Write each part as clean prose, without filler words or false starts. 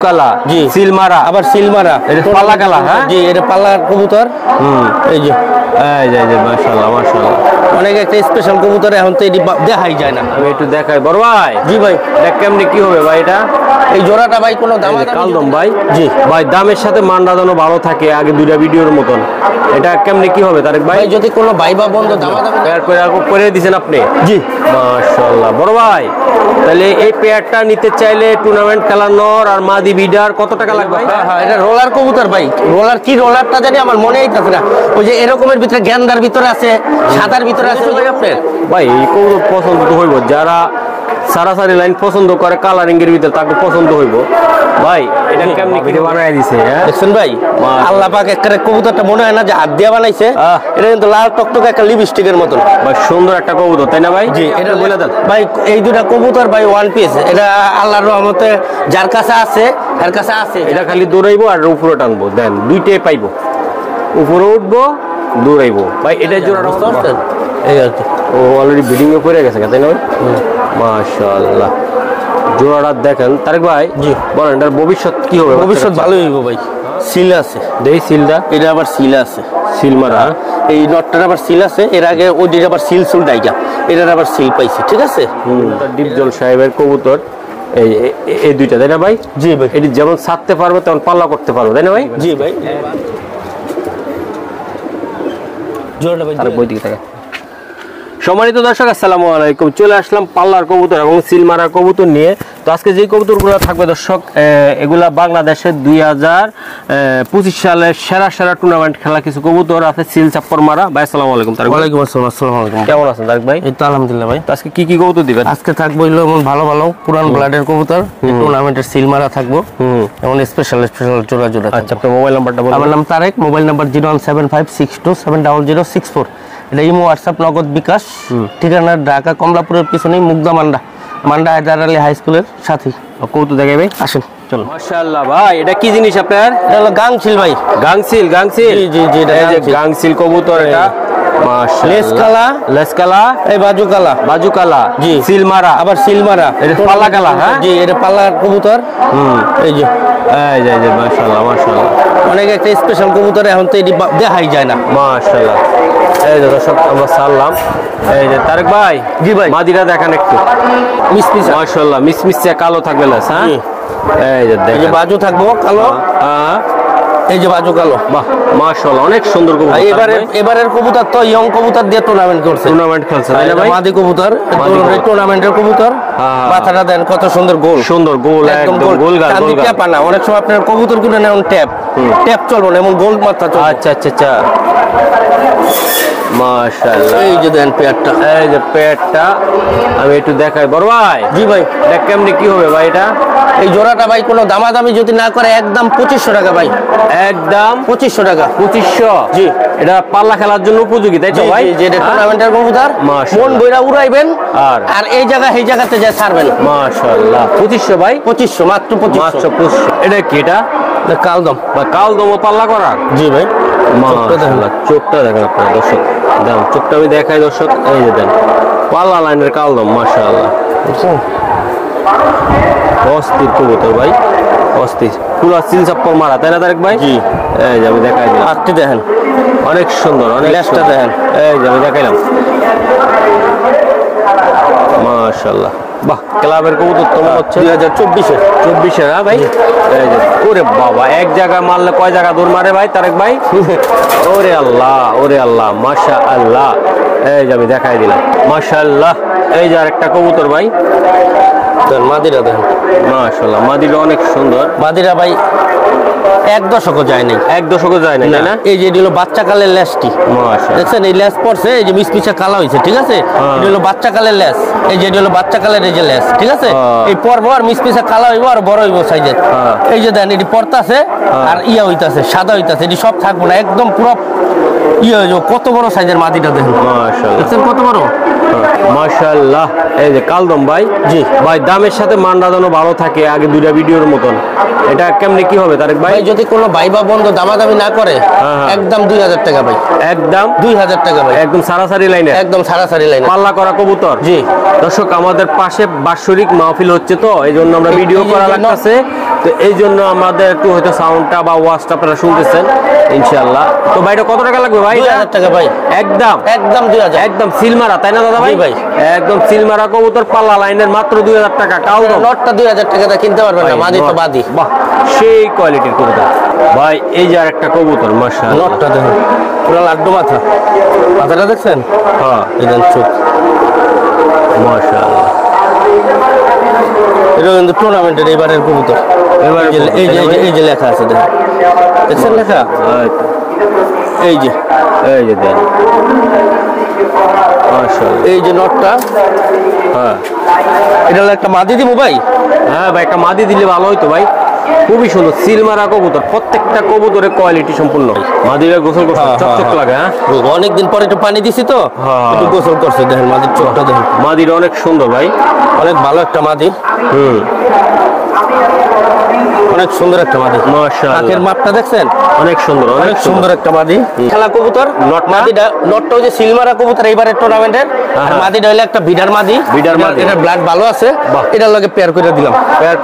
কালা জি সিলমারা আবার সিলমারা এটা পাল্লা কালা হ্যাঁ জি এটা পাল্লা কবুতর এই যে মাশাআল্লাহ মাশাআল্লাহ অনেক একটা স্পেশাল কবুতর এখন তো এটি দেখাই যায় না আমি একটু দেখাই বড় ভাই জি ভাই এটা কেমনে কি হবে ভাই এটা এই জোড়াটা ভাই কোনো দাম কালদম ভাই জি ভাই দামের সাথে মানটা যেন ভালো থাকে আগে দুইটা ভিডিওর মতন এটা কেমনে কি হবে তারেক ভাই যদি কোনো ভাই বা বন্ধু দামাদামি করে দিয়েছেন আপনি জি মাশাআল্লাহ বড় ভাই তাহলে এই পেয়ারটা নিতে চাইলে টুর্নামেন্ট খেলানোর আর মাদি বিডার কত টাকা লাগবে হ্যাঁ এটা রোলার কবুতর ভাই রোলার কি রোলারটা জানি আমার মনে হইতাছে না ওই যে এরকমের ভিতরে গেন্দার ভিতরে আছে সাদার ভিতরে আছে ভাই আপনার ভাই এই কবুতর পছন্দ তো হইব যারা সারাসারি লাইন পছন্দ করে কালারিং এর ভিতরে তাকে পছন্দ হইব ভাই এটা কেমনে কি বানায় দিছে হ্যাঁ দেখছেন ভাই আল্লাহ পাক একটা কবুতরটা মনে হয় না যে হাত দিয়ে বানাইছে এটা কিন্তু লাল টকটকে একটা লিপস্টিকের মতন ভাই সুন্দর একটা কবুতর তাই না ভাই জি এটা বলে দেন ভাই এই দুটা কবুতর ভাই ওয়ান পিস এটা আল্লাহর রহমতে যার কাছে আছে এর কাছে আছে এটা খালি দৌড়াইবো আর উপরে টানবো দেন দুইটাই পাইবো উপরে উঠবো দৌড়াইবো ভাই এটা জোড়া এই আর কি ও অলরেডি বিডিং এ করে গেছে তাই না ভাই মাশাআল্লাহ জোড়াটা দেখেন তারেক ভাই জি বলেন এটার ভবিষ্যৎ কি হবে ভবিষ্যৎ ভালোই হইব ভাই সিল আছে দেই সিলটা এটা আবার সিল আছে সিল মারা এই নটটার আবার সিল আছে এর আগে ওই দিন আবার সিল সুল ডাইকা এটার আবার সিল পাইছি ঠিক আছে ডিপজল সাহেবের কবুতর এই এই দুইটা তাই না ভাই জি ভাই এটি যেমন ছাড়তে পারবে তেমন পাল্লা করতে পারবে তাই না ভাই জি ভাই জোড়াটা ভাই আর বই দিকে থাকে সম্মানিত দর্শক আসসালামু আলাইকুম চলে আসলাম পাল্লার কবুতর এবং সিলমারা কবুতর নিয়ে তো আজকে যে কবুতরগুলো থাকবে দর্শক এগুলা বাংলাদেশের 2025 সালের সেরা সেরা টুর্নামেন্ট খেলা কিছু কবুতর আছে সিল চাপ্পর মারা ভাই আসসালামু আলাইকুম তারেক ওয়ালাইকুম আসসালাম আসসালামু আলাইকুম কেমন আছেন তারেক ভাই এই তো আলহামদুলিল্লাহ ভাই তো আজকে কি কি কবুতর দিবেন আজকে থাকবো হলো এমন ভালো ভালো পুরান ব্লাডের কবুতর টুর্নামেন্টের সিল মারা থাকবো এমন স্পেশাল স্পেশাল জোড়া জোড়া আচ্ছা আপনার মোবাইল নাম্বারটা বলুন আমার নাম তারেক মোবাইল নাম্বার 01756270064 এটা ইমো হোয়াটসঅ্যাপ নগদ বিকাশ ঠিকানা ঢাকা কমলাপুরের পিছনেই মুগদা মান্ডা হায়দার আলী হাই স্কুলের সাথে কবুতর দেখাবে আসেন চলো মাশাআল্লাহ ভাই এটা কি জিনিস আপনার এটা হলো গাংচিল ভাই গাংসিল জি জি জি এই যে গাংসিল কবুতর এটা মাশাআল্লাহ লেস কালা এই বাজু কালা জি সিলমারা আবার সিলমারা এটা পাল্লা কালা হ্যাঁ জি এটা পাল্লার কবুতর এই যে মাশাআল্লাহ মাশাআল্লাহ অনেক একটা স্পেশাল কবুতর এখন তো এটি দেখাই যায় না মাশাআল্লাহ এই যে দর্শক আমরা সারলাম এই যে তারেক ভাই জি ভাই মাদিরা দেখান একটু মিসমিস মাশাআল্লাহ মিসমিসে কালো থাকবে লেস হ্যাঁ এই যে দেখেন এই যে বাজু থাকবো কালো হ্যাঁ এই যে বাজু কালো বাহ মাশাআল্লাহ অনেক সুন্দর কবুতর এবারের কবুতর তো ইয়ং কবুতর দিয়ে টুর্নামেন্ট খেলছে তাই না ভাই মাদি কবুতর টুর্নামেন্টের কবুতর মাথাটা দেন কত সুন্দর গোল একদম গোল পানা অনেক সময় আপনার কবুতর গুলো নেন ট্যাপ চলবে না এমন গোল মাথা চলবে আচ্ছা আচ্ছা আচ্ছা মাশাআল্লাহ এই যে দেন পেয়ারটা এই যে পেয়ারটা আমি একটু দেখাই বড় ভাই জি ভাই এটা কেমনে কি হবে ভাই এটা এই জোড়াটা ভাই কোনো দামাদামি যদি না করে একদম 2500 টাকা ভাই একদম 2500 টাকা 2500 জি এটা পাল্লা খেলার জন্য উপযোগী তাই তো ভাই জি এটা টুর্নামেন্টের কবুতর মন বইরা উড়াইবেন আর এই জায়গাতে যা ছাড়বেন মাশাআল্লাহ 2500 ভাই 2500 মাত্র 2500 এটা কি এটা কালদম বা কালদম পাল্লা করা জি ভাই মাশাআল্লাহ চোখটা দেখেন আপনারা দর্শক দাও চোখটা আমি দেখাই দর্শক এই যে দেন পাল্লা লাইনের কালদম মাশাআল্লাহ অস্থির কবুতর ভাই অস্থির পুরা সিল চাপ্পর মারা তাই না তারেক ভাই জি এই যে আমি দেখাই দিলাম হাতটি দেখেন অনেক সুন্দর অনেক লেজটা দেখেন এই যে আমি দেখাইলাম মাশাআল্লাহ বাহ ক্লাবের কবুতর তো মনে হচ্ছে 2024 হ্যাঁ ভাই এই যে ওরে বাবা এক জায়গায় মারলে কয় জায়গা দৌড় মারে ভাই তারেক ভাই ওরে আল্লাহ মাশাআল্লাহ এই যে আমি দেখাই দিলাম মাশাআল্লাহ এই যে আরেকটা কবুতর ভাই মাদিরা দেখেন মাশাআল্লাহ মাদিরা অনেক সুন্দর মাদিরা ভাই এক দশকও যায় নাই তাই না এই যে এটা হলো বাচ্চা কালের লেজটি দেখছেন এই লেজ পড়ছে এই যে মিসমিসা কালা হয়েছে ঠিক আছে এটা হলো বাচ্চা কালের লেজ এই যে এটা হলো বাচ্চা কালের এই যে লেজ ঠিক আছে এই পরবো আর মিসমিসা কালা হইব আর বড় হইব সাইজের এই যে দেন এটি পড়তাছে আর ইয়া হইতাছে সাদা হইতাছে, এটি সব থাকবো না, একদম পুরো ইয়ে হয়ে যাবে। কত বড় সাইজের মাদিটা দেখেন, মাশাআল্লাহ কত বড়, মাশাআল্লাহ। এই যে কালদম ভাই, জি ভাই দামের সাথে মানটা যেন ভালো থাকে, আগে দুইটা ভিডিওর মতন। এটা কেমনে কি হবে তারেক ভাই? যদি কোনো ভাই বা বন্ধু দামাদামি না করে, একদম 2000 টাকা ভাই, একদম 2000 টাকা ভাই, একদম সারাসারি লাইনে, একদম সারাসারি লাইনে পাল্লা করা কবুতর। জি দর্শক, আমাদের পাশে বাৎসরিক মাহফিল হচ্ছে, তো এই জন্য আমরা ভিডিও করা লাগতেছে, তো এই জন্য আমাদের একটু হয়তো সাউন্ডটা বা ওয়াজটা আপনারা শুনতেছেন ইনশাআল্লাহ। তো ভাইটা কত টাকা লাগবে ভাই? 2000 টাকা ভাই, একদম একদম 2000, একদম সিলমারা, তাই না দাদা ভাই? ভাই একদম সিলমারা কবুতর, পাল্লা লাইনের, মাত্র 2000 টাকা। কালদম নটটা 2000 টাকা দিয়ে কিনতে পারবেন না, মাদি তো বাদি। বাহ, সেই কোয়ালিটির কবুতর ভাই। এই যে আরেকটা কবুতর, মাশাআল্লাহ, নটটা দেখুন পুরো লাড্ডু মাথা, মাথাটা দেখছেন? হ্যাঁ, এই চোখ, মাশাআল্লাহ। এটা কিন্তু টুর্নামেন্টের এবারের কবুতর। এবারে এই যে লেখা আছে, দেখছেন লেখা? এই যে দেন, মাশাআল্লাহ। এই যে নটটা, হ্যাঁ, এটা হলো একটা মাদি দিব ভাই। হ্যাঁ ভাই, একটা মাদি দিলে ভালো হইতো ভাই, খুবই সুন্দর সিলমারা কবুতর, প্রত্যেকটা কবুতরের কোয়ালিটি সম্পূর্ণ। মাদিরা গোসল করছে, চকচক লাগে। হ্যাঁ, অনেকদিন পরে একটু পানি দিছি তো, একটু গোসল করছে, দেখেন মাদির চোখটা দেখেন। মাদিরা অনেক সুন্দর ভাই, অনেক ভালো একটা মাদি, অনেক সুন্দর একটা মাদি, মাশাআল্লাহ। নাকের মাপটা দেখছেন? অনেক সুন্দর, অনেক সুন্দর একটা মাদি। খেলা কবুতর, মাদিটা নটটা ওই যে সিলমারা কবুতর এইবারের টুর্নামেন্টের, আর মাদিটা হইলো একটা বিডার মাদি। এটার ব্লাড ভালো আছে, এটার লগে পেয়ার করে দিলাম। পেয়ার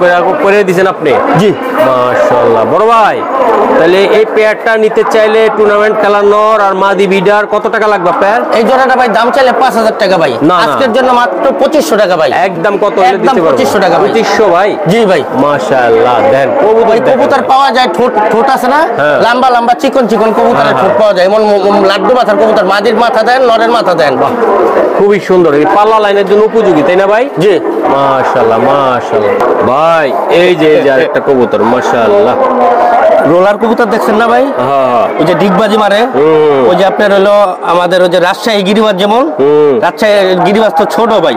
করে দিয়েছেন আপনি? জি মাশাআল্লাহ। বড় ভাই, তাহলে এই পেয়ারটা নিতে চাইলে টুর্নামেন্ট খেলানোর আর মাদি বিডার কত টাকা লাগবে পেয়ার? এই জোড়াটা ভাই দাম চাইলে 5000 টাকা ভাই, আজকের জন্য মাত্র 2500 টাকা ভাই। একদম কত? একদম 2500 টাকা ভাই। 2500 ভাই? জি ভাই, মাশাআল্লাহ। দেন কবুতর পাওয়া যায়, ঠোঁট আছে না, লম্বা লম্বা চিকন চিকন কবুতরের ঠোঁট পাওয়া যায়, এমন লাড্ডু মাথার কবুতর, মাদির মাথা দেন, নরের মাথা দেন। খুবই সুন্দর, এই পাল্লা লাইনের জন্য উপযোগী, তাই না ভাই? জি মাশাআল্লাহ, মাশাআল্লাহ ভাই। এই যে আরেকটা কবুতর, মাশাআল্লাহ, রোলার কবুতর দেখছেন না ভাই? ওই যে ডিগবাজি মারে, ওই যে আপনার হলো আমাদের ওই যে রাজশাহী গিরিবাজ, যেমন রাজশাহী গিরিবাজ তো ছোট ভাই,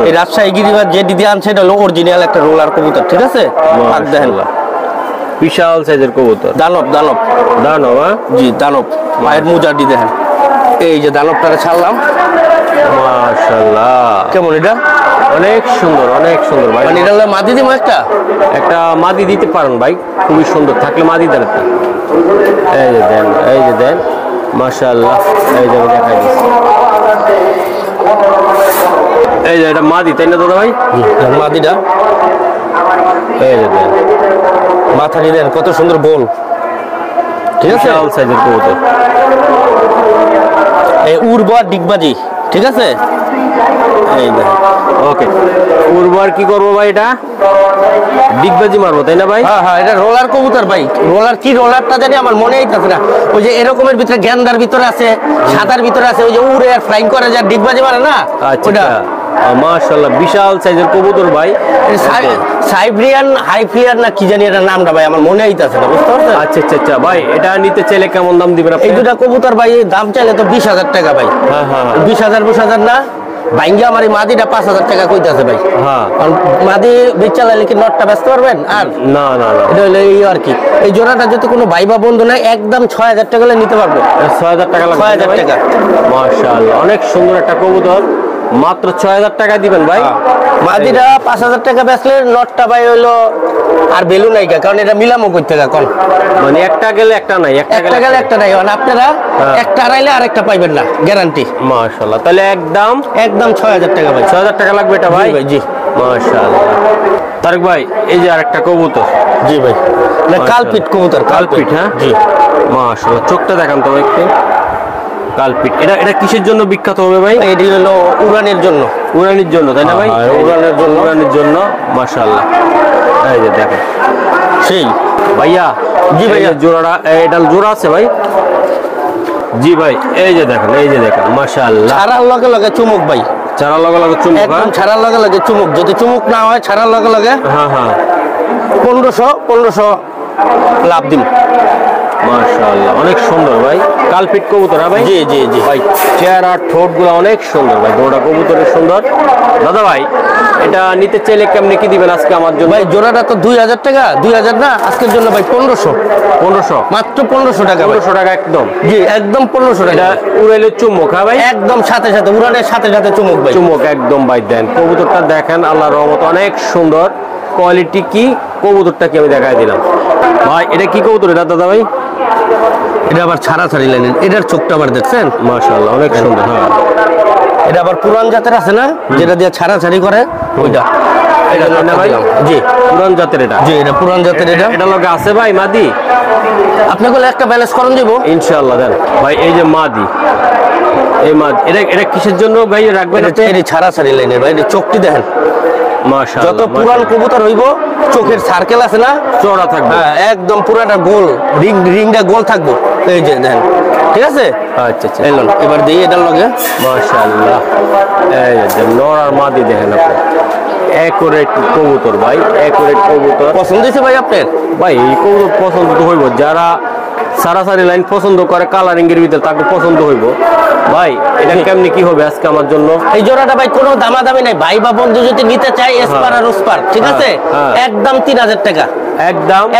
এই রাজশাহী গিরিবাজ যে দিদি আনছে এটা হলো অরিজিনাল একটা রোলার কবুতর, ঠিক আছে? দেখেন বিশাল সাইজের কবুতর, দানব দানব দানব। জি দানব, মায়ের মুজাটি দেখেন। এই যে দানবটারে ছাড়লাম, মাশাআল্লাহ। কেমন এটা? অনেক সুন্দর, অনেক সুন্দর ভাই। মানে এটা মাদি দিব, একটা মাদি দিতে পারেন ভাই, খুবই সুন্দর, থাকলে মাদি দেন একটা। এই যে দেন, এই যে দেন, মাশাআল্লাহ। এই যে দেখাই দিচ্ছি, এই যে এটা মাদি, তাই না দাদা ভাই? মাদিটা এই যে দেন, মাথাটি দেন, কত সুন্দর গোল, ঠিক আছে? বিশাল সাইজের কবুতর, এই উর্বর ডিগবাজি, ঠিক আছে? এই দেখেন, ওকে। উর্বর কি করবো ভাই? এটা ডিগবাজি মারবো, তাই না ভাই? হ্যাঁ, এটা রোলার কবুতর ভাই। রোলার কি রোলারটা জানি আমার মনে হইতাছে না। ওই যে এরকমের ভিতরে গেন্দার ভিতরে আছে, সাদার ভিতরে আছে, ওই যে উড়ে আর ফ্লাইং করে যা ডিগবাজি মারে না, ওটা। মাশাআল্লাহ, বিশাল সাইজের কবুতর ভাই। সাইব্রিয়ান হাইফ্লিয়ার না কি জানি এটার নামটা ভাই, আমার মনে হইতাছে না, বুঝতে পারছেন? আচ্ছা ভাই, এটা নিতে চাইলে কেমন দাম দিবেন আপনি? এই দুটা কবুতর ভাই দাম চাইলে তো 20000 টাকা ভাই। 20000 না ভাইঙ্গা, আমার এই মাদিটা 5000 টাকা কইতাছে ভাই। মাদি বেচা লাইলে কি নটটা বেচতে পারবেন? আর না, এটা হলো এই আর কি। এই জোড়াটা যদি কোনো ভাই বা বন্ধু নাই, একদম 6000 টাকা নিতে পারবো। 6000 টাকা লাগবে? 6000 টাকা। মাশাআল্লাহ, অনেক সুন্দর একটা কবুতর, মাত্র 6000 টাকা দিবেন ভাই। মাদিটা 5000 টাকা বেচলে নটটা ভাই হইলো আর ভ্যালু নাই, কারণ এটা মিলামও করতে কোন, মানে একটা গেলে একটা নাই, একটা গেলে একটা নাই। মানে আপনারা একটা হারাইলে আরেকটা পাইবেন না, গ্যারান্টি। মাশাআল্লাহ, তাহলে একদম 6000 টাকা ভাই। 6000 টাকা লাগবে এটা ভাই? জি মাশাআল্লাহ। তারেক ভাই, এই যে আরেকটা কবুতর। জি ভাই, না কালপিট কবুতর, কালপিট। হ্যাঁ জি, মাশাআল্লাহ, চোখটা দেখান তো একটু। কালপিট, এটা কিসের জন্য বিখ্যাত হবে ভাই? এটি হলো উড়ানের জন্য। উড়ানির জন্য, তাই না ভাই? উড়ানের জন্য, মাশাআল্লাহ। এই যে দেখেন, সেই ভাইয়া। জি ভাইয়া, জোড়াটা, এটা জোড়া আছে ভাই? জি ভাই, এই যে দেখেন, মাশাআল্লাহ। ছাড়ার লগে লগে চুমুক ভাই, ছাড়ার লগে লগে চুমুক, একদম ছাড়ার লগে লগে চুমুক। যদি চুমুক না হয়, ছাড়ার লগে লগে 1500 লাভ দিন। মাশাআল্লাহ অনেক সুন্দর ভাই, কালপিট কবুতর হ্যাঁ ভাই? জি জি জি ভাই চেহারা ঠোঁট গুলো অনেক সুন্দর ভাই, দুটো কবুতরের সুন্দর। দাদা ভাই এটা নিতে চাইলে কেমনে কি দিবেন আজকে আমার জন্য? ভাই জোড়াটা তো 2000 টাকা, 2000 না আজকের জন্য ভাই 1500, 1500 মাত্র 1500 টাকা, 1500 টাকা একদম। জি একদম 1500 টাকা। উড়াইলে চুম্বক হ্যাঁ ভাই? একদম সাথে সাথে উড়ানের সাথে সাথে চুমুক ভাই, চুম্বক একদম ভাই। দেন কবুতরটা দেখেন, আল্লাহর রহমতে অনেক সুন্দর কোয়ালিটি। কি কবুতরটা কি আমি দেখাই দিলাম ভাই। এটা কি কবুতর এটা দাদা ভাই? এটা আবার ছাড়া ছাড়ি লাইনের, এটার চোখটা আবার দেখছেন মাশাআল্লাহ অনেক সুন্দর। হ্যাঁ এটা আবার পুরান জাতের আছে না, যেটা দিয়ে ছাড়া ছাড়ি করে ওইটা। এটা না ভাই? জি পুরান জাতের এটা। জি এটা পুরান জাতের। এটা লগে আছে ভাই মাদি? আপনাকে একটা ব্যালেন্স করুন দিব ইনশাআল্লাহ। দেন ভাই এই যে মাদি, এই মাদি এটা কিসের জন্য ভাই রাখবেন? এটা ছাড়া ছাড়ি লাইনের ভাই, এটা চোখটি দেখেন। মাশাআল্লাহ যত পুরান কবুতর হইব চোখের সার্কেল আছে না চড়া থাকবে। হ্যাঁ একদম পুরাটা গোল, রিংটা গোল থাকবো। এই যে দেখেন, ঠিক আছে? আচ্ছা আচ্ছা এলন এবার দিই এটার লগে। মাশাআল্লাহ এই যে নর আর মাদি দেখেন আপনি, একুরেট কবুতর ভাই, একুরেট কবুতর। পছন্দ হয়েছে ভাই আপনার? ভাই এই কবুতর পছন্দ তো হইব, যারা সারাসারি লাইন পছন্দ করে কালারিং এর ভিতরে তাকে পছন্দ হইব ভাই। এটা কেমনি কি হবে আজকে আমার জন্য? এই জোড়াটা ভাই কোনো দামাদামি নাই, ভাই বা বন্ধু যদি নিতে চাই এসপার আর ওসপার, ঠিক আছে? একদম 3000 টাকা,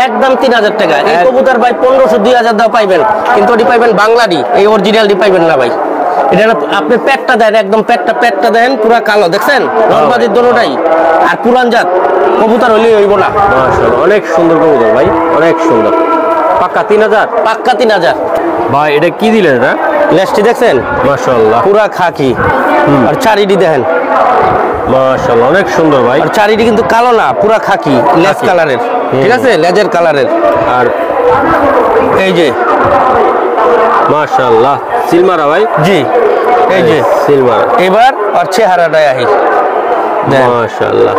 একদম 3000 টাকা। এই কবুতর ভাই 1500 2000 দাও পাইবেন, কিন্তু ওটি পাইবেন বাংলাডি, এই অরিজিনালটি পাইবেন না ভাই। এটা আপনি পেটটা দেন, একদম পেটটা দেন পুরা কালো, দেখছেন? নরমাদির দোনোটাই। আর পুরান জাত কবুতর হলেই হইব না। মাশাআল্লাহ অনেক সুন্দর কবুতর ভাই, অনেক সুন্দর। পাক্কা 3000? পাক্কা 3000 ভাই। এটা কি দিলেন এটা? লেজটি দেখছেন? মাশাআল্লাহ পুরা খাকি। আর চারিটি দেখেন, মাশাআল্লাহ অনেক সুন্দর ভাই। আর চারিটি কিন্তু কালো না, পুরা খাকি লেজ কালারের, ঠিক আছে? লেজের কালারের। আর এই যে মাশাআল্লাহ সিলমারা ভাই। জি এই যে সিলমারা। এবার আর চেহারাটাই আহি মাশাআল্লাহ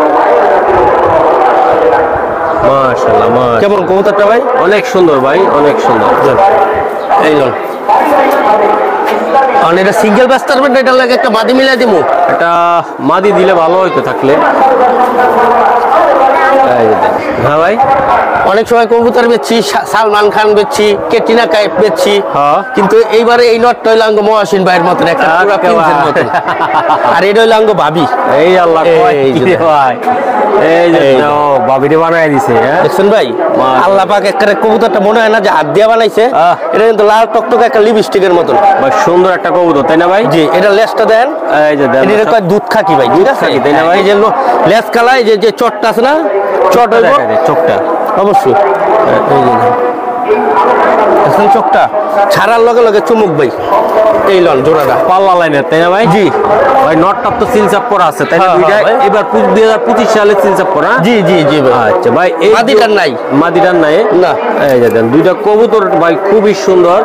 মাশাআল্লাহ। কেমন কবুতরটা ভাই? অনেক সুন্দর ভাই, অনেক সুন্দর। এই লোন আর এটা সিঙ্গেল ব্যাস তারবেন, এটা লাগে একটা মাদি মিলাই দিমু। এটা মাদি দিলে ভালো হইতো থাকলে। হ্যাঁ ভাই অনেক সময় কবুতর বেচছি, সালমান খান বেচছি, ক্যাটরিনা কাইফ বেচছি, কিন্তু এইবারে এই নটটা হইল আঙ্গ মহাসিন ভাইয়ের মতন একটা পুরা প্রিন্সের মতন। আর এটা হইল আঙ্গ ভাবি। এই আল্লাহ ভাই, এই যে ভাবিরে বানায় দিছে। দেখছেন ভাই, আল্লাহ পাক একটা কবুতরটা মনে হয় না যে হাত দিয়ে বানাইছে, এটা কিন্তু লাল টকটকে একটা লিপস্টিকের মতন সুন্দর একটা কবুতর, তাই না ভাই? জি এটা লেজটা দেন, এই যে দেন, এটা কয় দুধ খাকি ভাই, ঠিক আছে? তাই না ভাই? এই যে লেজ কালাই যে চটটা আছে না, চট হইব চোখটা অবশ্যই। চোখটা ছাড়ার লগে লগে চুমুক ভাই। এই লন জোড়াটা পাল্লা লাইনের, তাই না ভাই? জি ভাই নটটা তো সিলচাপ করা আছে, তাই না? দুইটা এবার 2025 সালে সিলচাপ করা। জি জি জি ভাই। আচ্ছা ভাই এই মাদিটার নাই, মাদিটার নাই না। এই যে দেন দুইটা কবুতর ভাই খুবই সুন্দর,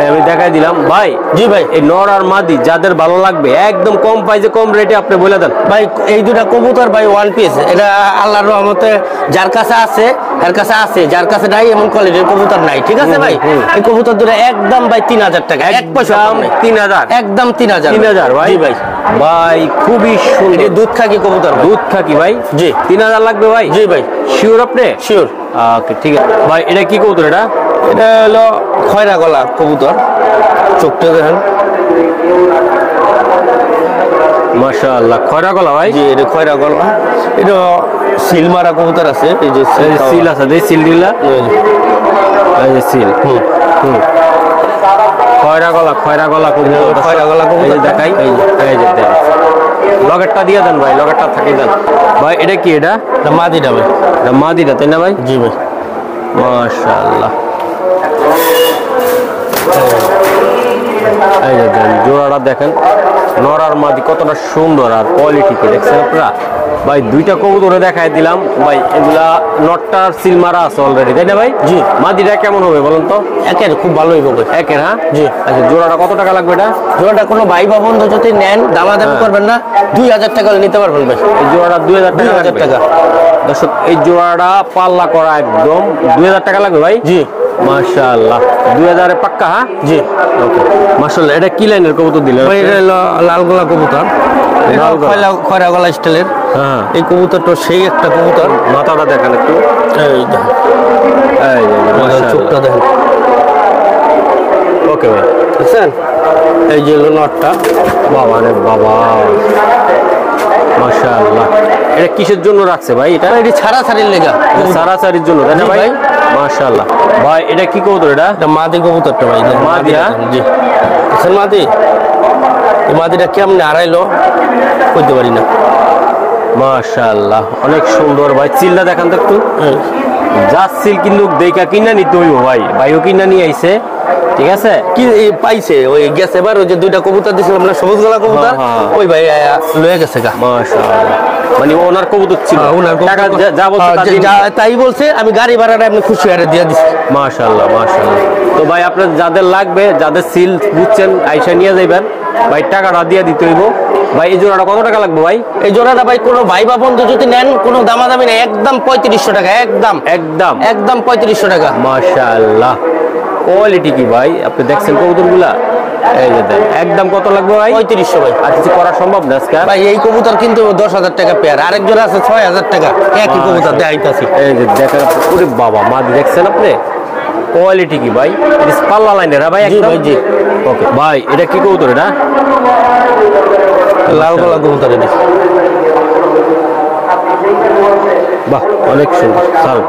আমি দেখাই দিলাম ভাই। জি ভাই এই নর আর মাদি যাদের ভালো লাগবে একদম কম প্রাইসে কম রেটে আপনি বলে দেন ভাই। এই দুটা কবুতর ভাই ওয়ান পিস, এটা আল্লাহর রহমতে যার কাছে আছে এর কাছে আছে, যার কাছে নাই এমন কোয়ালিটির কবুতর নাই, ঠিক আছে ভাই? এই কবুতর দুটো একদম ভাই 3000 টাকা, এক পয়সা 3000, একদম 3000 ভাই। জি ভাই ভাই খুবই সুন্দর দুধ খাকি কবুতর, দুধ খাকি ভাই। জি 3000 লাগবে ভাই? জি ভাই শিওর আপনি? শিওর। ওকে ঠিক আছে ভাই। এটা কি কবুতর? এটা এটা হলো খয়রা গলা কবুতর, চোখটা দেখেন মাশাআল্লাহ খয়রা গলা ভাই। জি এটা খয়রা গলা, এটা সিল মারা কবুতর আছে, এই যে সিল আছে, এই সিল দিলা, এই যে সিল। খয়রা গলা কবুতর, খয়রা গলা কবুতর দেখাই। এই যে দেন লগেরটা দিয়ে দেন ভাই, লগেরটা থাকি দেন ভাই। এটা কি? এটা মাদিটা ভাই, এটা মাদিটা, তাই না ভাই? জি ভাই মাশাআল্লাহ। এই যে দেন জোড়াটা দেখেন, নর আর মাদি কতটা সুন্দর আর কোয়ালিটি কি দেখছেন আপনারা ভাই। দুইটা কবুতরে দেখাই দিলাম ভাই, এগুলা নটটার সিল মারা আছে অলরেডি, তাই না ভাই? জি। মাদিটা কেমন হবে বলেন তো? একের খুব ভালো হইব ভাই। একের? হ্যাঁ জি। আচ্ছা জোড়াটা কত টাকা লাগবে? এটা জোড়াটা কোনো ভাই বা বন্ধু যদি নেন দামাদামি করবেন না, 2000 টাকা নিতে পারবেন ভাই। এই জোড়াটা 2000 টাকা। দর্শক এই জোড়াটা পাল্লা করা একদম 2000 টাকা লাগবে ভাই। জি মাশাআল্লাহ 2000 এ পাক্কা? হ্যাঁ জি ওকে মাশাআল্লাহ। এটা কি লাইনের কবুতর দিলেন? এটা হলো লাল গলা কবুতর, খয়রা গলা স্টাইলের। হ্যাঁ এই কবুতরটা সেই একটা কবুতর। মাথাটা দেখেন একটু, এই দেখেন, এই যে চোখটা দেখেন, ওকে ভাই, বুঝছেন? এই যে হলো নটটা। বাবা রে বাবা, মাশাআল্লাহ। এটা কিসের জন্য রাখছে ভাই? এটা এটি ছাড়াছাড়ির লেগা, সারাসারির জন্য, তাই না জি ভাই? ভাই। মাশাআল্লাহ ভাই, এটা কি কবুতর? এটা এটা মাদি কবুতরটা ভাই, মাদি, হ্যাঁ? জি। বুঝছেন মাদি? এই মাদিটা কেমনে হারাইলো কইতে পারি না। মাশাআল্লাহ, অনেক সুন্দর ভাই। চিল্লা দেখান তো একটু। যা সিল কিন্তু দেখা কিনা নিতে হইব ভাই, ভাইও কিনা নিয়ে আইছে, ঠিক আছে? কি পাইছে ওই গেছে এবার, ওই যে দুইটা কবুতর দিছিলাম না, সবুজ গলা কবুতর, ওই ভাই লয়ে গেছে গা। মাশাআল্লাহ, মানে ওনার কবুতর ছিল, ওনার টাকা যা বলছে তা দিয়ে তাই বলছে, আমি গাড়ি ভাড়াটা আপনি খুশি হারে দিয়ে দিছি। মাশাআল্লাহ মাশাআল্লাহ। তো ভাই আপনার যাদের লাগবে, যাদের সিল বুঝছেন, আইসা নিয়ে যাইবেন ভাই, টাকাটা দিয়ে দিতে হইব ভাই। এই জোড়াটা কত টাকা লাগবে ভাই? এই জোড়াটা ভাই কোনো ভাই বা বন্ধু যদি নেন, কোনো দামাদামি নেই, একদম 3500 টাকা, একদম একদম একদম 3500 টাকা। মাশাআল্লাহ, কোয়ালিটি কি ভাই? আপনি দেখছেন কবুতরগুলা, এই যে দেন। একদম কত লাগবে ভাই? 3500 ভাই। আর কিছু করা সম্ভব না আজকে ভাই এই কবুতর কিন্তু 10,000 টাকা পেয়ার, আরেক জোড়া আছে 6000 টাকা, একই কবুতর দেখাইতাছি। এই যে দেখেন, ওরে বাবা, মাদি দেখছেন আপনি? কোয়ালিটি কি ভাই? এটা পাল্লা লাইনের, হ্যাঁ ভাই? জি একদম ভাই, জি। ওকে ভাই, এটা কি কবুতর? এটা লাল গলা কবুতর এটা। বাহ, অনেক সুন্দর। চল,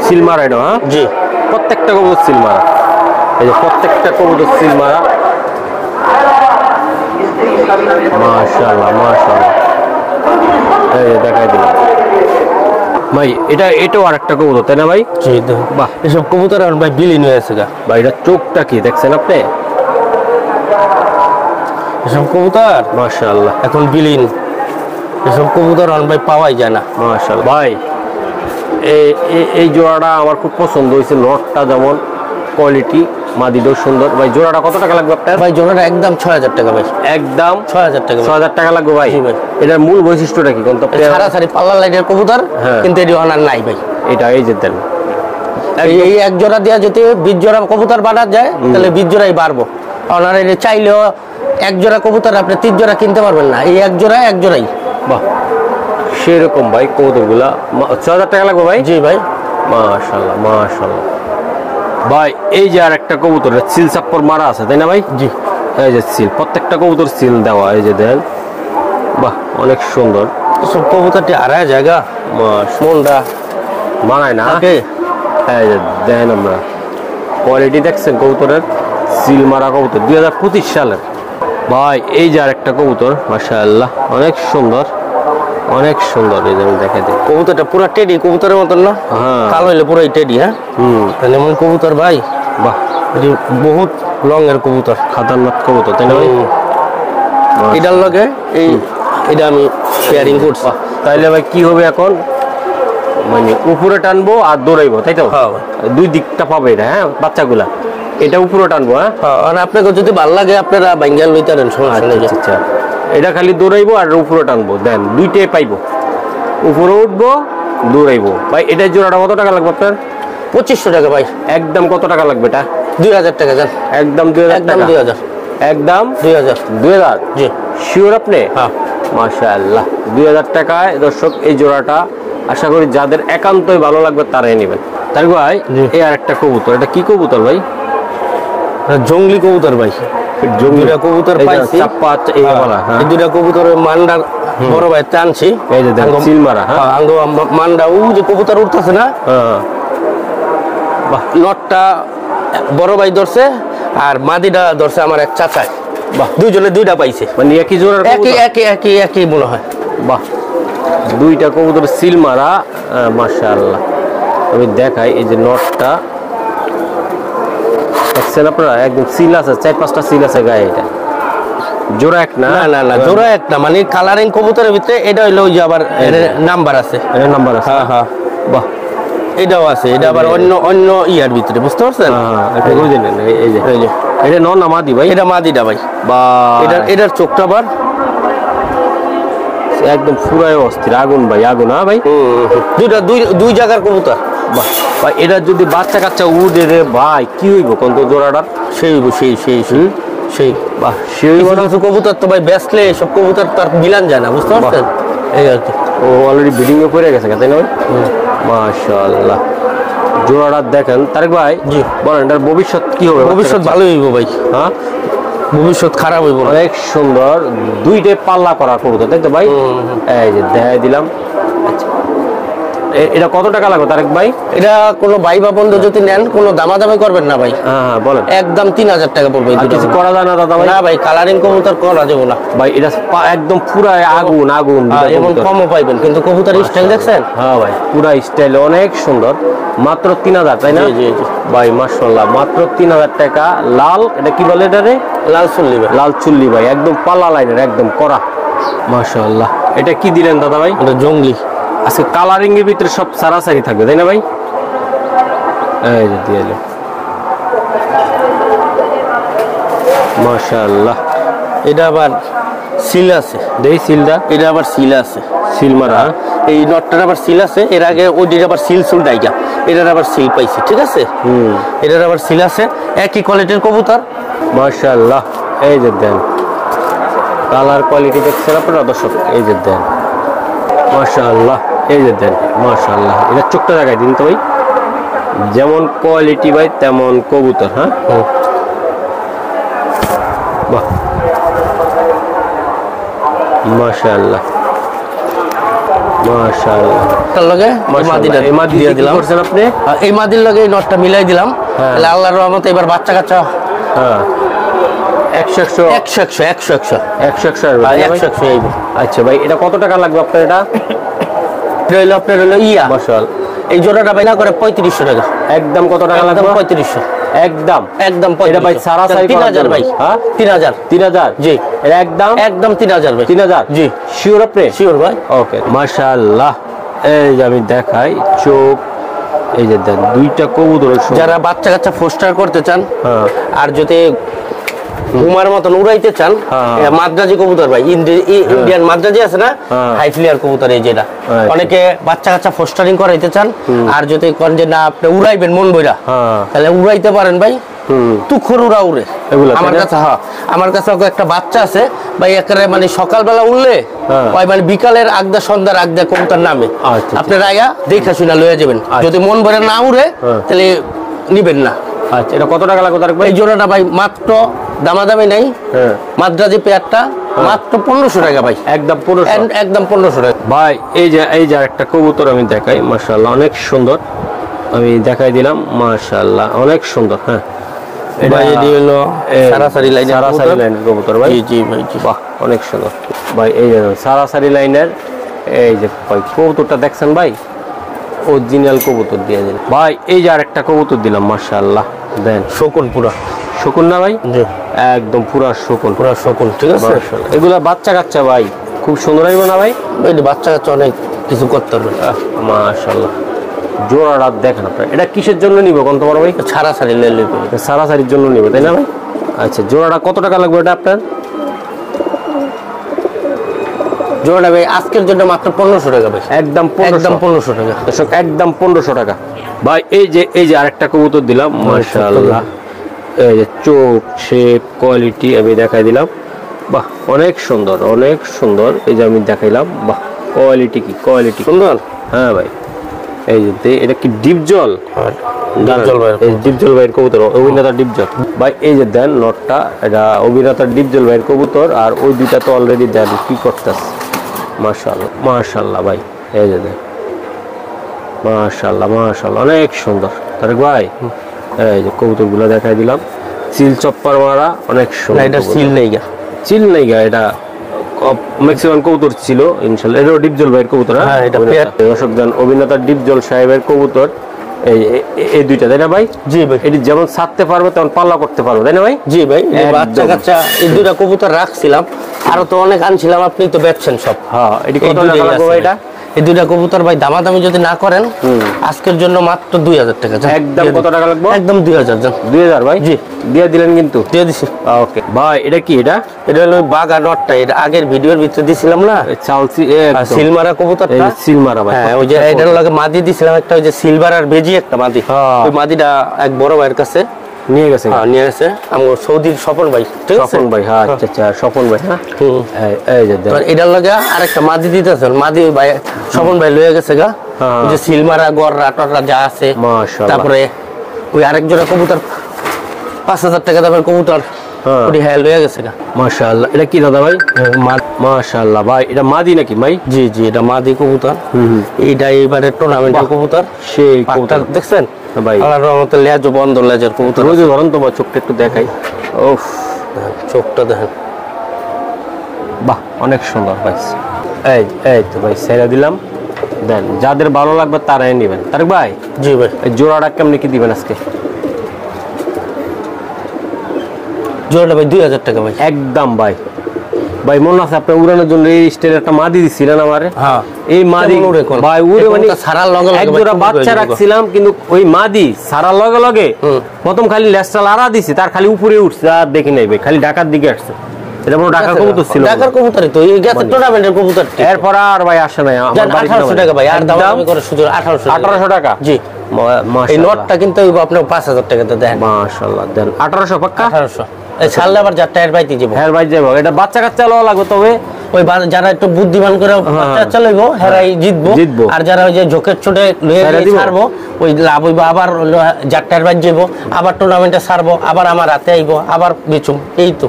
সিল মারা এটা, হ্যাঁ জি। প্রত্যেকটা কবুতর সিল মারা, এই যে প্রত্যেকটা কবুতর সিল মারা। মাশাআল্লাহ মাশাআল্লাহ, এই যে দেখাই দিলাম ভাই। এটাও আরেকটা কবুতর, তাই না ভাই? জি, বাহ, এসব কবুতর এখন ভাই বিলীন হয়ে আছে গা। ভাই এটা চোখটা কি দেখছেন আপনি? এসব কবুতর মাশাআল্লাহ, এখন বিলীন, এসব কবুতর এখন ভাই পাওয়াই যায় না। মাশাআল্লাহ ভাই। এই জোড়াটা আমার খুব পছন্দ হয়েছে, নটটা যেমন কোয়ালিটি, মাদিটাও সুন্দর ভাই। জোড়াটা কত টাকা লাগবে আপনার ভাই? জোড়াটা একদম 6000 টাকা ভাই, একদম 6000 টাকা। 6000 টাকা লাগবে ভাই? জি ভাই। এটার মূল বৈশিষ্ট্যটা কি কোন? সারাসারি পাল্লা লাইনের কবুতর, হ্যাঁ। কিন্তু এটি অনার নাই ভাই। এটা এই যে দেন, এই এক জোড়া দেওয়া যদি 20 জোড়া কবুতর বাড়া যায়, তাহলে 20 জোড়াই বাড়বো। ওনার এটা চাইলেও এক জোড়া কবুতর আপনি 3 জোড়া কিনতে পারবেন না, এই এক জোড়াই। বাহ, সেরকম ভাই কবুতরগুলা। 6000 টাকা লাগবে ভাই? জি ভাই। মাশাআল্লাহ মাশাআল্লাহ ভাই। এই যে আর একটা কবুতর সিল চাপ্পর মারা আছে, তাই না ভাই? জি। এই যে সিল, প্রত্যেকটা কবুতর সিল দেওয়া, এই যে দেন। বাহ, অনেক সুন্দর। সব কবুতরটি আড়াই জায়গা মনটা মানায় না। থাকে। এই যে দেন, আমরা কোয়ালিটি দেখছেন কবুতরের, সিল মারা কবুতর 2025 সালের ভাই। এই যে আর একটা কবুতর, মাশাআল্লাহ অনেক সুন্দর, অনেক সুন্দর। এই যে আমি দেখে দিই, কবুতরটা পুরো টেডি কবুতরের মতন না? হ্যাঁ। কালো হইলে পুরোই টেডি। হ্যাঁ, তাহলে এমন কবুতর ভাই, বাহ, এটি বহুত লং এর কবুতর, খাতারনাক কবুতর, তাই না ভাই? এটার লগে এটা আমি পেয়ারিং করছি। তাইলে ভাই কি হবে এখন? মানে উপরে টানবো আর দৌড়াইবো, তাই তো? হ্যাঁ। দুই দিকটা পাবে এটা, হ্যাঁ বাচ্চাগুলা। এটা উপরে টানবো, হ্যাঁ। আর আপনাকে যদি ভালো লাগে আপনারা বাঙ্গাল লইতে পারেন, সমস্যা নেই। আচ্ছা, এটা খালি দৌড়াইবো আর উপরে টানবো, দেন দুইটাই পাইবো। উপরে উঠবো, দৌড়াইবো ভাই। এটা জোড়াটা কত টাকা লাগবে আপনার? 2500 টাকা ভাই। একদম কত টাকা লাগবে এটা? 2000 টাকা যান। একদম 2000 একদম টাকা? 2000। একদম 2000। 2000? জি। শিওর আপনি? হ্যাঁ। মাশাআল্লাহ, 2000 টাকায় দর্শক এই জোড়াটা। আশা করি যাদের একান্তই ভালো লাগবে তারাই নেবেন। তাই ভাই, এই আর একটা কবুতর, এটা কি কবুতর ভাই? জঙ্গলি কবুতর ভাই। দুইটা কবুতর পাইছি, চাপ্পা এই বলা, এই দুইটা কবুতর মান্ডার বড় ভাই টানছি। এই যে দেখো সিল মারা, হ্যাঁ। আঙ্গ মান্ডা ও যে কবুতর উঠতেছে না, হ্যাঁ। বাহ, নটটা বড় ভাই ধরছে আর মাদিটা ধরছে আমার এক চাচায়। বাহ, দুইজনে দুইটা পাইছে, মানে একই জোড়ার একই কবুতর? একই একই একই মনে হয়। বাহ, দুইটা কবুতর সিল মারা, মাশাআল্লাহ। আমি দেখাই, এই যে নটটা দেখছেন আপনারা, একদম সিল আছে, 4-5টা সিল আছে গায়ে। এটা জোড়া এক না? না না, জোড়া একটা, মানে কালারিং কবুতরের ভিতরে এটা হইলো ওই যে আবার নাম্বার আছে। এর নাম্বার আছে? হ্যাঁ হ্যাঁ। বাহ, এটাও আছে, এটা আবার অন্য অন্য ইয়ার ভিতরে, বুঝতে পারছেন? এটা বুঝে নেন। এই যে এটা নন না মাদি ভাই? এটা মাদিটা ভাই। বা এটার চোখটা আবার একদম ফুরাই অস্থির, আগুন ভাই, আগুন। হ্যাঁ ভাই, দুই জায়গার কবুতর। বাহ ভাই, এটা যদি বাচ্চা কাচ্চা উড়ে রে ভাই, কি হইব কোন তো জোড়াটার? সেই সেই বাহ, সেই কিছু কবুতর তো ভাই বেচলে সব কবুতর তার মিলান যায় না, বুঝতে পারছেন? এই আর কি। ও অলরেডি ব্রিডিং এ পড়ে গেছে, তাই না ভাই? মাশাআল্লাহ, জোড়াটা দেখেন তারেক ভাই। জি বলেন এটার ভবিষ্যৎ কি হবে? ভবিষ্যৎ ভালোই হইব ভাই। হ্যাঁ ভবিষ্যৎ খারাপ হইব না। অনেক সুন্দর দুইটাই পাল্লা করা কবুতর তাই তো ভাই? এই যে দেখাই দিলাম। আচ্ছা এটা কত টাকা লাগবে তারেক ভাই? এটা কোনো ভাই বা বন্ধু যদি নেন কোনো দামাদামি করবেন না ভাই। হ্যাঁ বলেন। একদম 3000 টাকা পড়বে। আর কিছু করা যায় না দাদা ভাই? না ভাই কালারিং কবুতর করা যাবে না ভাই। এটা একদম পুরা আগুন আগুন। এমন কমও পাইবেন কিন্তু কবুতর স্টাইল দেখছেন? হ্যাঁ ভাই পুরা স্টাইল অনেক সুন্দর। মাত্র 3000 তাই না? জি জি ভাই মাশাআল্লাহ মাত্র 3000 টাকা। লাল এটা কি বলে এটারে? লাল চুল্লি ভাই। লাল চুল্লি ভাই একদম পাল্লা লাইনের একদম করা। মাশাআল্লাহ। এটা কি দিলেন দাদা ভাই? এটা জঙ্গলি। আজকে কালারিং এর ভিতরে সব সারাসারি থাকবে তাই না ভাই? এই যে দিয়ে দিলাম। মাশাআল্লাহ। এটা আবার সিল আছে। দেই সিলটা। এটা আবার সিল আছে। সিল মারা। এই নটটার আবার সিল আছে। এর আগে ওইটার আবার সিল সুল ডাইগা এটার আবার সিল পাইছি ঠিক আছে। এটার আবার সিল আছে। একই কোয়ালিটির কবুতর। মাশাআল্লাহ। এই যে দেন কালার কোয়ালিটি দেখছেন আপনারা দর্শক? এই যে দেন মাশাআল্লাহ। এই যে দেন মাশাআল্লাহ। এটা চোখটা দেখাই দিন তো ভাই। যেমন কোয়ালিটি ভাই তেমন কবুতর। হ্যাঁ বাহ মাশাআল্লাহ মাশাআল্লাহ। তার লগে মাদিটা এই মাদি দিয়ে দিলাম করছেন আপনি? এই মাদির লগে এই নটটা মিলাই দিলাম। তাহলে আল্লাহর রহমতে এবার বাচ্চা কাচ্চা হ্যাঁ 100 আচ্ছা ভাই এটা কত টাকা লাগবে আপনার? এটা রইল আপনার হলো ইয়া মাশাআল্লাহ। এই জোড়াটা বাইনা করে 3500 টাকা। একদম কত টাকা লাগবে? 3500 একদম একদম। এটা ভাই সারাসারি 3000 ভাই। হ্যাঁ 3000 জি এটা একদম একদম 3000 ভাই। 3000 জি শিওর আপনি? শিওর ভাই। ওকে মাশাআল্লাহ। এই যে আমি দেখাই চোখ। এই যে দেন দুইটা কবুতর। যারা বাচ্চা কাচ্চা ফোস্টার করতে চান আর যদি ঘুমার মতন উড়াইতে চান মাদ্রাজি কবুতর ভাই। ইন্ডিয়ান মাদ্রাজি আছে না হাই ফ্লিয়ার কবুতর এই যেটা অনেকে বাচ্চা কাচ্চা ফোস্টারিং করাইতে চান আর যদি কোন যে না আপনি উড়াইবেন মন বইরা তাহলে উড়াইতে পারেন ভাই। তুখর উড়া উড়ে আমার কাছে। হ্যাঁ আমার কাছে একটা বাচ্চা আছে ভাই একেবারে মানে সকালবেলা উড়লে ওই মানে বিকালের আগদা সন্ধ্যার আগদা কবুতর নামে। আপনার আয়া দেখা শুনা লয়ে যাবেন। যদি মন ভরে না উড়ে তাহলে নিবেন না। আচ্ছা এটা কত টাকা লাগবে তার ভাই? এই জোড়াটা ভাই মাত্র দামাদামি নাই। মাদ্রাজি পেয়ারটা মাত্র 1500 টাকা ভাই। একদম 1500 টাকা ভাই। এই যে একটা কবুতর আমি দেখাই মাশাআল্লাহ অনেক সুন্দর। আমি দেখাই দিলাম মাশাআল্লাহ অনেক সুন্দর। হ্যাঁ এটা এডি হলো সারাসারি লাইনের কবুতর ভাই। জি জি ভাই জি বাহ অনেক সুন্দর ভাই। এই যে সারাসারি লাইনের এই যে ভাই কবুতরটা দেখছেন ভাই অরিজিনাল কবুতর দিয়ে দিন ভাই। এই যে আরেকটা কবুতর দিলাম মাশাআল্লাহ দেন শকুন পুরা শকুন না ভাই? জি একদম পুরা শকুন ঠিক আছে। এগুলা বাচ্চা কাচ্চা ভাই খুব সুন্দর হইব না ভাই? এই বাচ্চা কাচ্চা অনেক কিছু করতে পারবে মাশাআল্লাহ। জোড়াটা দেখেন আপনারা। এটা কিসের জন্য নিব কোন তোমার ভাই? সারাসারি সারাসারির জন্য নিব তাই না ভাই? আচ্ছা জোড়াটা কত টাকা লাগবে এটা আপনার? জোড়াটা ভাই আজকের জন্য মাত্র 1500 টাকা ভাই। একদম 1500 টাকা দর্শক একদম 1500 টাকা ভাই। এই যে আরেকটা কবুতর দিলাম মাশাআল্লাহ। এই যে চোখ শেপ কোয়ালিটি আমি দেখাই দিলাম। বাহ অনেক সুন্দর অনেক সুন্দর। এই যে আমি দেখাইলাম বাহ কোয়ালিটি কি কোয়ালিটি সুন্দর। হ্যাঁ ভাই এই যে এটা কি ডিপ জল? ডিপ জল ভাইয়ের কবুতর অভিনেতা ডিপ জল ভাই। এই যে দেন নটটা এটা অভিনেতা ডিপ জল ভাইয়ের কবুতর। আর ওই দুইটা তো অলরেডি দেন কি করতেছে মাশাআল্লাহ মাশাআল্লাহ ভাই। এই যে দেন মাশাআল্লাহ মাশাআল্লাহ অনেক সুন্দর তারেক ভাই। এই যে কবুতরগুলো দেখাই দিলাম চিল চপ্পার মারা অনেক সুন্দর। এটা চিল নেই গা এটা ম্যাক্সিমাম কবুতর ছিল ইনশাআল্লাহ। এটা ডিপজল ভাইয়ের কবুতর। হ্যাঁ এটা দর্শক দেন অভিনেতা ডিপজল সাহেবের কবুতর। এই দুইটা তাই না ভাই? জি ভাই। এটি যেমন ছাড়তে পারবে তেমন পাল্লা করতে পারবে তাই না ভাই? জি ভাই। বাচ্চা কাচ্চা এই দুইটা কবুতর রাখছিলাম আরো তো অনেক আনছিলাম আপনি তো বেচছেন সব। হ্যাঁ এটি কত টাকা লাগবে ভাই? এটা এই দুইটা কবুতর ভাই দামাদামি যদি না করেন আজকের জন্য মাত্র 2000 টাকা। একদম কত টাকা লাগবে? একদম 2000 জান। 2000 ভাই? জি দিয়ে দিলেন কিন্তু? দিয়ে দিছি। ওকে ভাই এটা কি? এটা হলো বাগা নটটা। এটা আগের ভিডিওর ভিতরে দিছিলাম না চালসি সিলমারা কবুতরটা। সিলমারা ভাই। হ্যাঁ ওই যে এটার লগে মাদি দিছিলাম একটা ওই যে সিলভার আর বেজি একটা মাদি। ওই মাদিটা এক বড় ভাইয়ের কাছে নিয়ে গেছে। হ্যাঁ নিয়ে গেছে আমার সৌদির স্বপন ভাই। ঠিক আছে স্বপন ভাই। হ্যাঁ আচ্ছা আচ্ছা স্বপন ভাই। হ্যাঁ এই যে এটার লগে আরেকটা মাদি দিতেছেন মাদি ভাই স্বপন ভাই লয়ে গেছে গা। ওই যে সিলমারা গররা টররা যা আছে, তারপরে ওই আরেক জোড়া কবুতর 5,000 টাকা দামের কবুতর ওটি হ্যাঁ লয়ে গেছে না। মাশাআল্লাহ, এটা কি দাদা ভাই? মাশাআল্লাহ ভাই, এটা মাদি নাকি ভাই? জি জি, এটা মাদি কবুতর। এইটা এবারে টুর্নামেন্টের কবুতর। সেই কবুতর দেখছেন ভাই, আল্লাহর রহমতে লেজ বন্ধ, লেজের কবুতর। রোজ ধরুন তোমার চোখটা একটু দেখাই। ওফ, চোখটা দেখেন, বাহ অনেক সুন্দর ভাই। এই এই তো ভাই ছেড়ে দিলাম, দেন যাদের ভালো লাগবে তারাই নেবেন। তারেক ভাই, জি ভাই, এই জোড়াটা কেমনি কি দিবেন আজকে? জোড়াটা ভাই 2000 টাকা ভাই একদম। ভাই ভাই মনে আছে আপনার উড়ানোর জন্য এই স্টাইলের একটা মাদি দিছিলেন আমারে? হ্যাঁ, এই মাদি ভাই উড়ে মানে সারার লগে লগে এক জোড়া বাচ্চা রাখছিলাম, কিন্তু ওই মাদি সারার লগে লগে প্রথম খালি লেজটা লাড়া দিছি, তার খালি উপরে উঠছে আর দেখি নাই ভাই, খালি ঢাকার দিকে আসছে। এটা বড় ঢাকার কবুতর ছিল, ঢাকার কবুতরই তো, এই গেছে টুর্নামেন্টের কবুতর। এরপর আর ভাই আসে নাই। আমার 1800 টাকা ভাই, আর দাম আমি করে শুধু 1800 টাকা। জি, এই নটটা কিন্তু আপনার 5000 টাকাতে দেন। মাশাআল্লাহ, দেন 1800 পাক্কা। 1800 এই ছাড়লে আবার যার টায়ার বাইতে যাবো। হ্যাঁ ভাই যাবো, এটা বাচ্চা কাচ্চা লওয়া লাগবে, তবে ওই যারা একটু বুদ্ধিমান করে বাচ্চা চালাইবো হেরাই জিতবো, আর যারা ওই যে ঝোঁকের ছোটে ছাড়বো ওই লাভ হইবো, আবার যার টায়ার বাইতে যাবো, আবার টুর্নামেন্টে ছাড়বো, আবার আমার হাতে আইবো, আবার বেচুম। এই তো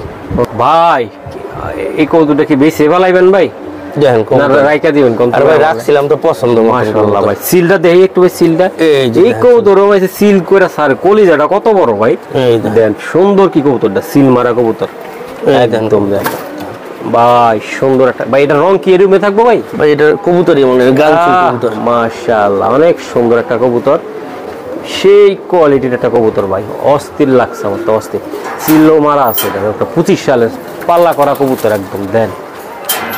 ভাই, এই কৌতুটা কি বেশি ভালাইবেন ভাই? দেখেন রাইকা দিবেন কোন? আর ভাই রাখছিলাম তো পছন্দ। মাশাআল্লাহ ভাই, সিলটা দেই একটু, ভাই সিলটা এই কৌতুর হইছে সিল করে স্যার, কলিজাটা কত বড় ভাই। এই দেন সুন্দর কি কবুতরটা, সিল মারা কবুতর একদম। দেন ভাই সুন্দর একটা, ভাই এটা রং কি এরকমই থাকবো ভাই? ভাই এটা কবুতরই মনে হয়, গালচুল কবুতর। মাশাআল্লাহ, অনেক সুন্দর একটা কবুতর, সেই কোয়ালিটির একটা কবুতর ভাই, অস্থির লাগছে আমার তো, অস্থির। সিলও মারা আছে, এটা একটা 25 সালের পাল্লা করা কবুতর একদম। দেন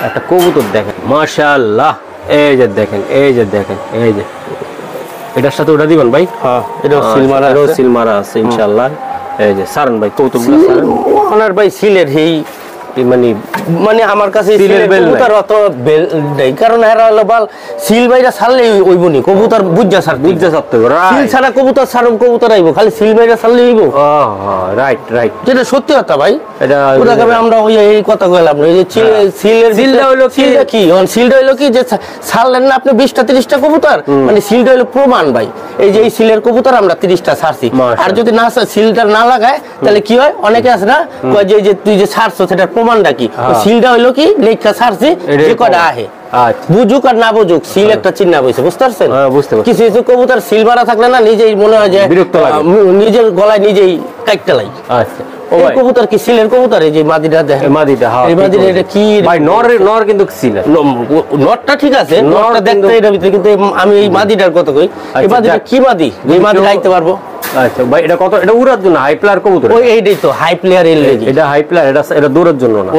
একটা কবুতর দেখেন, মাশাআল্লাহ। এই যে দেখেন, এই যে দেখেন, এই যে এটার সাথে ওটা দিবেন ভাই? হ্যাঁ, এটাও সিল মারা আছে, সিল মারা আছে ইনশাআল্লাহ। এই যে সারেন ভাই কবুতরগুলো সারেন। ওনার ভাই সিলের এই মানে আমার কাছে সিলের কবুতর অত বেল নাই, কারণ এরা হলো বাল সিল বাইরা ছাড়লে ওইবনি কবুতর বুঝা ছাড়তে সিল ছাড়া কবুতর ছাড়ম, কবুতর আইবো, খালি সিল বাইরা ছাড়লে হইবো। রাইট রাইট, যেটা সত্যি কথা ভাই। এটা আমরা ওই এই কথা কইলাম না, এই যে সিলের সিলটা হইলো কি, সিলটা হইলো কি যে ছাড়লেন না আপনি 20টা 30টা কবুতর, মানে সিলটা হইলো প্রমাণ ভাই। এই যে এই সিলের কবুতর আমরা 30টা ছাড়ছি, আর যদি না সিলটা না লাগায় তাহলে কি হয়, অনেকে আছে না কয় যে তুই যে ছাড়ছো সেটা প্রমাণটা কি, সিলটা হইলো কি লেখা ছাড়ছি যে কয়টা আহে, বুঝুক আর না বুঝুক সিল একটা চিহ্ন বইছে, বুঝতে পারছেন? কিছু কিছু কবুতর সিল মারা থাকলে না নিজেই মনে হয় যে বিরক্ত লাগে, নিজের গলায় নিজেই কাটতে লাগে। আচ্ছা, এই কবুতর কি সিলের কবুতর? এই যে মাদিটা দেখেন, মাদিটা, হ্যাঁ এই মাদিটা, এটা কি ভাই? নর কিন্তু সিলের, নরটা ঠিক আছে, নরটা দেখতে এর ভিতরে, কিন্তু আমি এই মাদিটার কথা কই, এই মাদিটা কি মাদি, এই মাদি খাইতে পারবো? আচ্ছা ভাই, এটা কত? এটা উড়ার জন্য হাই প্লেয়ার কবুতর, ওই এইটাই তো হাই প্লেয়ার। এটা হাই প্লেয়ার, এটা দৌড়ের জন্য না,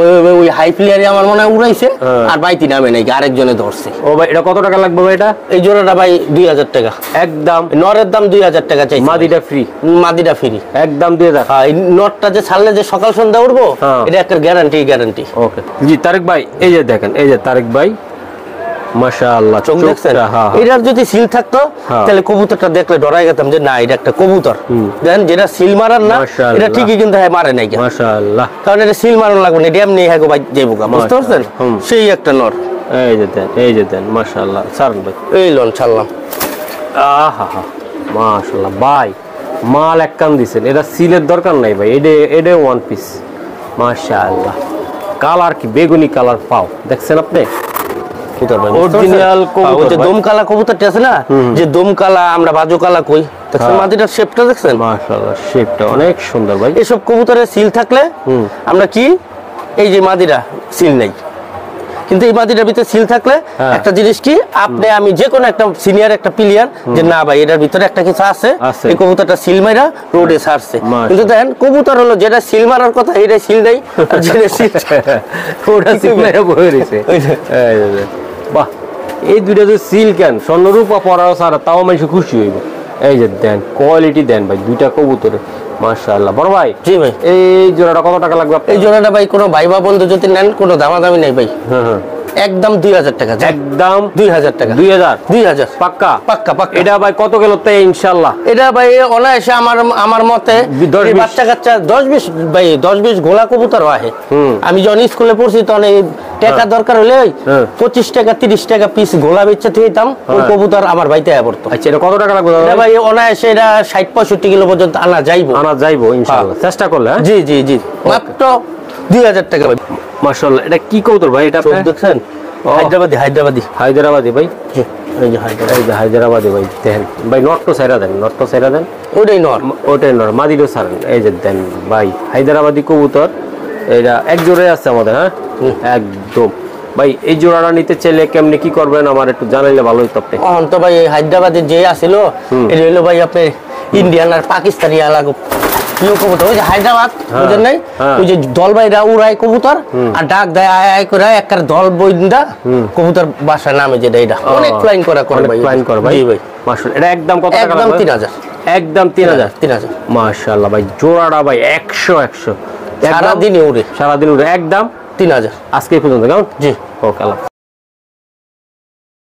ওই হাই প্লেয়ারে আমার মনে হয় উড়াইছে আর বাইতি নামে নাকি আরেকজনে ধরছে। ও ভাই, এটা কত টাকা লাগবে ভাই? এটা এই জোড়াটা ভাই 2000 টাকা একদম। নরের দাম 2000 টাকা চাই, মাদিটা ফ্রি, মাদিটা ফ্রি একদম 2000। হ্যাঁ, এই নটটা যে ছাড়লে যে সকাল সন্ধ্যা উঠবো, এটা একটা গ্যারান্টি। ওকে জি তারেক ভাই, এই যে দেখেন, এই যে তারেক ভাই মাশাআল্লাহ, চোখ দেখছেন? এটার যদি সিল থাকতো তাহলে কবুতরটা দেখলে ডরাই যেতাম যে না এটা একটা কবুতর। দেখেন যেটা সিল মারার না, এটা ঠিকই কিন্তু মারে নাই মাশাআল্লাহ, কারণ এটা সিল মারানো লাগবে না, এটা এমনি হ্যাঁ ভাই যাইবো, বুঝতে পারছেন? সেই একটা নর। এই যে দেন, এই যে দেন, মাশাআল্লাহ। ছাড়ুন ভাই, এই লোন ছাড়লাম। আহা হা, মাশাআল্লাহ ভাই, মাল এক কান দিছেন, এটা সিলের দরকার নাই ভাই, এটা ওয়ান পিস মাশাআল্লাহ। কালার কি বেগুনি কালার পাও, দেখছেন আপনি? অরিজিনাল কবুতর, যে দমকালা কবুতরটা আছে না, যে দমকালা আমরা বাজু কালা কই, দেখছেন মাদিটার শেপটা দেখছেন? মাশাআল্লাহ, শেপটা অনেক সুন্দর ভাই। এসব কবুতরের সিল থাকলে আমরা কি, এই যে মাদিরা সিল নাই, কিন্তু এই মাদিটার ভিতরে সিল থাকলে একটা জিনিস কি, আপনি আমি যে কোনো একটা সিনিয়র একটা প্লেয়ার যে না ভাই এটার ভিতরে একটা কিছু আছে, এই কবুতরটা সিল মাইরা রোডে ছাড়ছে। কিন্তু দেখেন কবুতর হলো যেটা সিল মারার কথা এটা সিল নাই, আর যেটা সিল ওটা সিল মাইরা বয়ে রইছে। বাহ, এই দুইটা যে সিল কেন স্বর্ণরূপা পরাও সারা, তাও মানুষ খুশি হইব। এই যে দেন কোয়ালিটি দেন ভাই, দুইটা কবুতরে মাশাআল্লাহ। বড় ভাই, জি ভাই, এই জোড়াটা কত টাকা লাগবে? এই জোড়াটা ভাই কোনো ভাই বা বন্ধু যদি নেন কোনো দামাদামি নাই ভাই। একদম 2000 টাকা, একদম 2000 টাকা, 2000 পাক্কা পাক্কা পাক্কা। এটা ভাই কত গেল তাই ইনশাআল্লাহ? এটা ভাই অনায়াসে আমার মতে 10-20 বাচ্চা কাচ্চা 10-20 ভাই 10-20 গোলা কবুতর হয়। আমি যখন স্কুলে পড়ছি তখন এই টাকা দরকার হলে 25 টাকা 30 টাকা পিস গোলা বেচতে দিতাম, ওই কবুতর আমার ভাইতে পড়তো। আচ্ছা এটা কত টাকা লাগবে এটা ভাই অনায়াসে এটা 60-65 কিলো পর্যন্ত আনা যাইবো ইনশাআল্লাহ, চেষ্টা করলে। জি জি জি, মাত্র 2000 টাকা ভাই। মাশাআল্লাহ, এটা কি কবুতর ভাই? এটা আপনি দেখছেন? হায়দ্রাবাদি ভাই। এই যে হায়দ্রাবাদি ভাই, দেখেন ভাই, নটটো সাইরা দেন, ওটাই নর মাদিরও সারেন। এই যে দেন ভাই, হায়দ্রাবাদি কবুতর, এটা এক জোড়ায় আছে আমাদের। হ্যাঁ একদম ভাই, এই জোড়াটা নিতে চাইলে কেমনে কি করবেন আমার একটু জানাইলে ভালো হইতো। আপনি তো ভাই হায়দ্রাবাদের যে আছিল এটা হলো ভাই আপনার ইন্ডিয়ান আর পাকিস্তানি আলাদা কবুতর। ওই যে হায়দ্রাবাদ বুঝেন নাই, ওই যে দল বাইরা উড়ায় কবুতর আর ডাক দেয় আয় আয় করে একটা দল বইন্দা কবুতর বাসা নামে যেটা, এটা অনেক ফ্লাইং করা করে ভাই। মাশাআল্লাহ, এটা একদম কত টাকা? একদম 3000, একদম 3000। 3000 মাশাআল্লাহ ভাই, জোড়াটা ভাই 100 সারাদিন উড়ে একদম 3000। আজকে এই পর্যন্ত কেমন? জি ওকে।